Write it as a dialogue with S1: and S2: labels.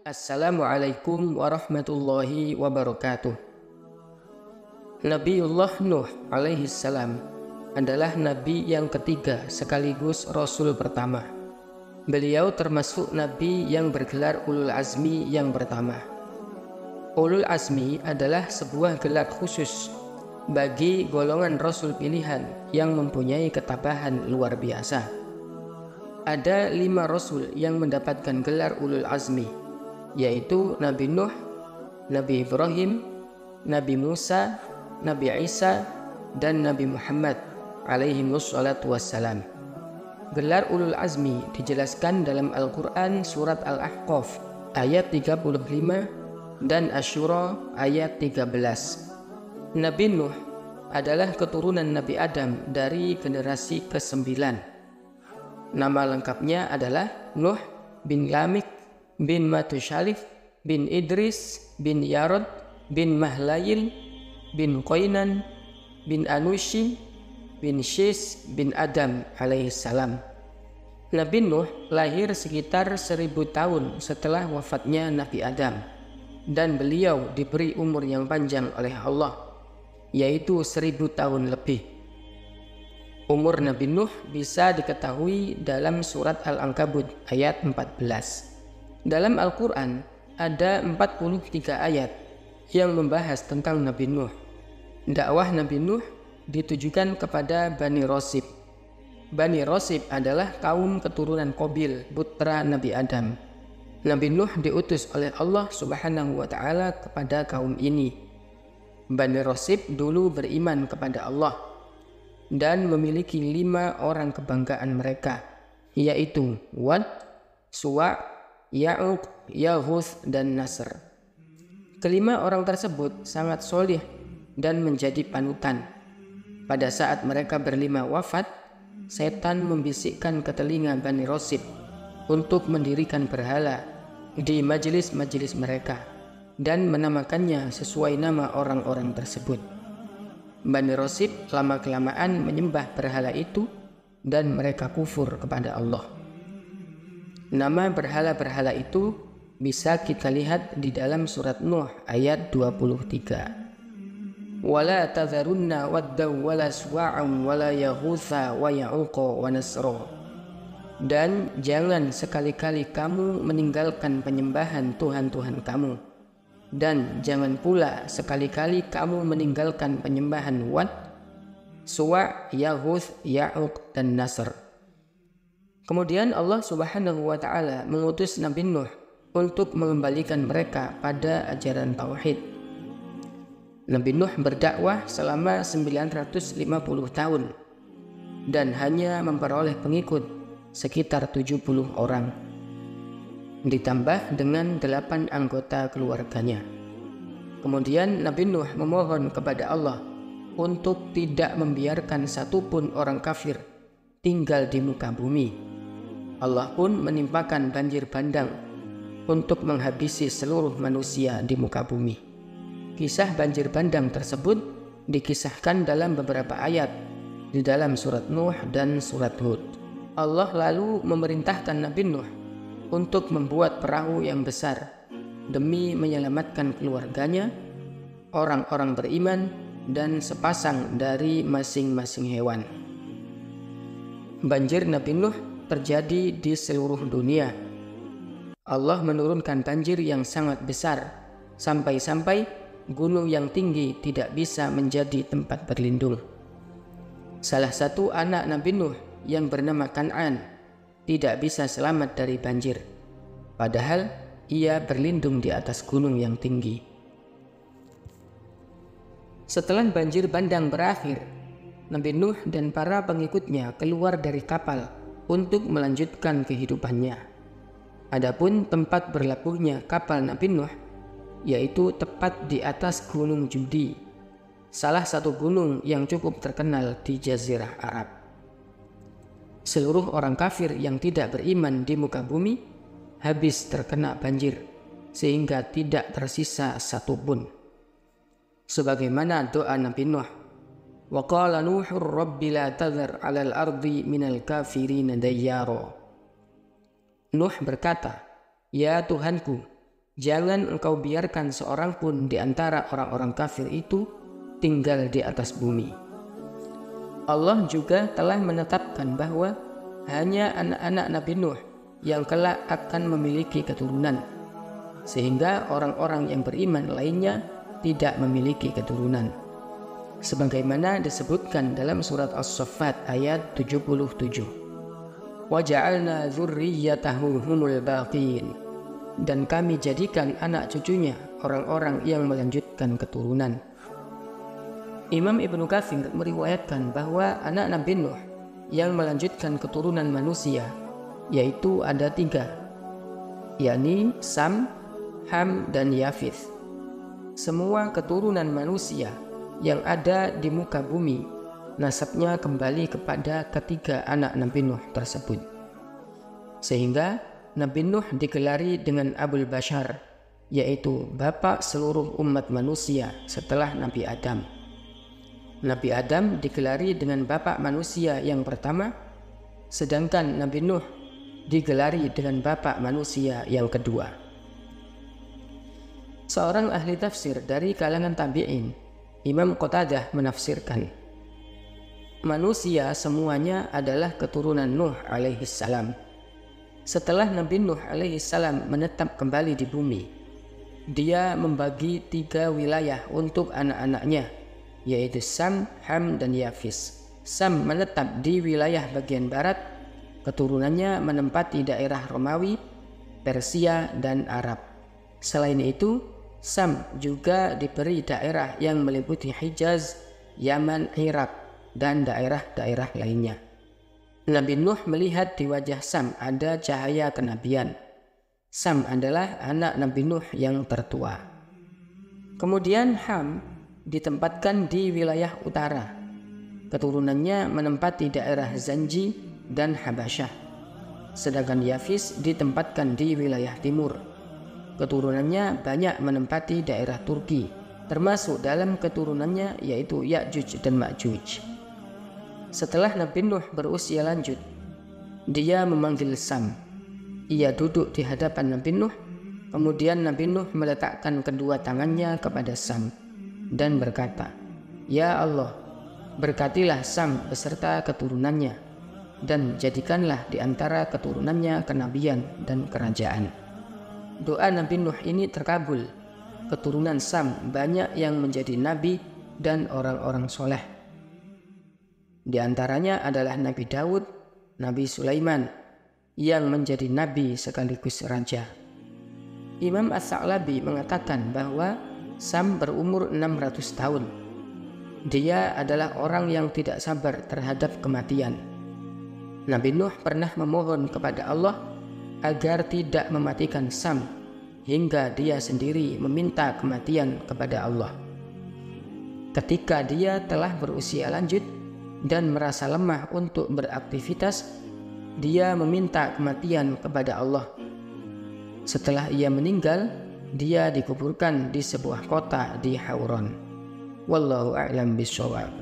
S1: Assalamualaikum warahmatullahi wabarakatuh. Nabiullah Nuh alaihi salam adalah nabi yang ketiga sekaligus rasul pertama. Beliau termasuk nabi yang bergelar ulul azmi yang pertama. Ulul azmi adalah sebuah gelar khusus bagi golongan rasul pilihan yang mempunyai ketabahan luar biasa. Ada 5 rasul yang mendapatkan gelar ulul azmi, yaitu Nabi Nuh, Nabi Ibrahim, Nabi Musa, Nabi Isa, dan Nabi Muhammad alaihi wassalatu wassalam. Gelar ulul azmi dijelaskan dalam Al-Quran surat Al-Ahqaf ayat 35 dan Asy-Syura ayat 13. Nabi Nuh adalah keturunan Nabi Adam dari generasi ke-9. Nama lengkapnya adalah Nuh bin Lamik bin Matushalif bin Idris bin Yarod bin Mahlayil bin Qainan bin Anushi bin Shis bin Adam alaihissalam. Nabi Nuh lahir sekitar 1000 tahun setelah wafatnya Nabi Adam, dan beliau diberi umur yang panjang oleh Allah, yaitu 1000 tahun lebih. Umur Nabi Nuh bisa diketahui dalam surat Al-Ankabut ayat 14. Dalam Al-Quran ada 43 ayat yang membahas tentang Nabi Nuh. Dakwah Nabi Nuh ditujukan kepada Bani Rosib. Bani Rosib adalah kaum keturunan Qabil, putra Nabi Adam. Nabi Nuh diutus oleh Allah Subhanahu wa Ta'ala kepada kaum ini. Bani Rosib dulu beriman kepada Allah dan memiliki 5 orang kebanggaan mereka, yaitu Wad, Suwa', Ya'uq, Yaghuth, dan Nasr. Kelima orang tersebut sangat solih dan menjadi panutan. Pada saat mereka berlima wafat, setan membisikkan ke telinga Bani Rosib untuk mendirikan berhala di majelis-majelis mereka dan menamakannya sesuai nama orang-orang tersebut. Bani Rosib lama-kelamaan menyembah berhala itu dan mereka kufur kepada Allah. Nama berhala-berhala itu bisa kita lihat di dalam surat Nuh ayat 23. Wala tadharunna waddaw wala suwa'an wala yaghutha wa ya'uqa wa nasra. Dan jangan sekali-kali kamu meninggalkan penyembahan Tuhan-Tuhan kamu, dan jangan pula sekali-kali kamu meninggalkan penyembahan Wad, Suwa', Yaghuth, Ya'uq, dan Nasr. Kemudian Allah Subhanahu wa Ta'ala mengutus Nabi Nuh untuk mengembalikan mereka pada ajaran tauhid. Nabi Nuh berdakwah selama 950 tahun dan hanya memperoleh pengikut sekitar 70 orang, ditambah dengan 8 anggota keluarganya. Kemudian Nabi Nuh memohon kepada Allah untuk tidak membiarkan satupun orang kafir tinggal di muka bumi. Allah pun menimpakan banjir bandang untuk menghabisi seluruh manusia di muka bumi. Kisah banjir bandang tersebut dikisahkan dalam beberapa ayat di dalam surat Nuh dan surat Hud. Allah lalu memerintahkan Nabi Nuh untuk membuat perahu yang besar demi menyelamatkan keluarganya, orang-orang beriman, dan sepasang dari masing-masing hewan. Banjir Nabi Nuh terjadi di seluruh dunia. Allah menurunkan banjir yang sangat besar sampai-sampai gunung yang tinggi tidak bisa menjadi tempat berlindung. Salah satu anak Nabi Nuh yang bernama Kan'an tidak bisa selamat dari banjir, padahal ia berlindung di atas gunung yang tinggi. Setelah banjir bandang berakhir, Nabi Nuh dan para pengikutnya keluar dari kapal untuk melanjutkan kehidupannya. Adapun tempat berlabuhnya kapal Nabi Nuh yaitu tepat di atas Gunung Judi, salah satu gunung yang cukup terkenal di Jazirah Arab. Seluruh orang kafir yang tidak beriman di muka bumi habis terkena banjir, sehingga tidak tersisa satupun. Sebagaimana doa Nabi Nuh, wa qala Nuhur Rabbi la tadhar 'alal ardi minal kafirin dayyara. Nuh berkata, "Ya Tuhanku, Jangan engkau biarkan seorang pun di antara orang-orang kafir itu tinggal di atas bumi. Allah juga telah menetapkan bahwa hanya anak-anak Nabi Nuh yang kelak akan memiliki keturunan, sehingga orang-orang yang beriman lainnya tidak memiliki keturunan. Sebagaimana disebutkan dalam surat As-Saffat ayat 77. وَجَعَلْنَا ذُرِّيَّتَهُ هُمُ الْبَاقِينَ. Dan kami jadikan anak cucunya orang-orang yang melanjutkan keturunan. Imam Ibnu Katsir meriwayatkan bahwa anak Nabi Nuh yang melanjutkan keturunan manusia yaitu ada 3, yakni Sam, Ham, dan Yafith. Semua keturunan manusia yang ada di muka bumi nasabnya kembali kepada ketiga anak Nabi Nuh tersebut, sehingga Nabi Nuh digelari dengan Abul Bashar, yaitu bapak seluruh umat manusia setelah Nabi Adam. Nabi Adam digelari dengan bapak manusia yang pertama, sedangkan Nabi Nuh digelari dengan bapak manusia yang kedua. Seorang ahli tafsir dari kalangan tabi'in, Imam Qatadah, menafsirkan, manusia semuanya adalah keturunan Nuh alaihissalam. Setelah Nabi Nuh alaihissalam menetap kembali di bumi, dia membagi 3 wilayah untuk anak-anaknya, yaitu Sam, Ham, dan Yafis. Sam menetap di wilayah bagian barat, keturunannya menempati daerah Romawi, Persia, dan Arab. Selain itu, Sam juga diberi daerah yang meliputi Hijaz, Yaman, Irak, dan daerah-daerah lainnya. Nabi Nuh melihat di wajah Sam ada cahaya kenabian. Sam adalah anak Nabi Nuh yang tertua. Kemudian Ham ditempatkan di wilayah utara. Keturunannya menempati daerah Zanji dan Habasyah. Sedangkan Yafis ditempatkan di wilayah timur. Keturunannya banyak menempati daerah Turki, termasuk dalam keturunannya yaitu Ya'juj dan Ma'juj. Setelah Nabi Nuh berusia lanjut, dia memanggil Sam. Ia duduk di hadapan Nabi Nuh, kemudian Nabi Nuh meletakkan kedua tangannya kepada Sam dan berkata, "Ya Allah, berkatilah Sam beserta keturunannya, dan jadikanlah di antara keturunannya kenabian dan kerajaan." Doa Nabi Nuh ini terkabul. Keturunan Sam banyak yang menjadi nabi dan orang-orang soleh. Di antaranya adalah Nabi Daud, Nabi Sulaiman, yang menjadi nabi sekaligus raja. Imam As-Sa'labi mengatakan bahwa Sam berumur 600 tahun. Dia adalah orang yang tidak sabar terhadap kematian. Nabi Nuh pernah memohon kepada Allah agar tidak mematikan Sam, hingga dia sendiri meminta kematian kepada Allah. Ketika dia telah berusia lanjut dan merasa lemah untuk beraktivitas, dia meminta kematian kepada Allah. Setelah ia meninggal, dia dikuburkan di sebuah kota di Hauran. Wallahu a'lam bishawab.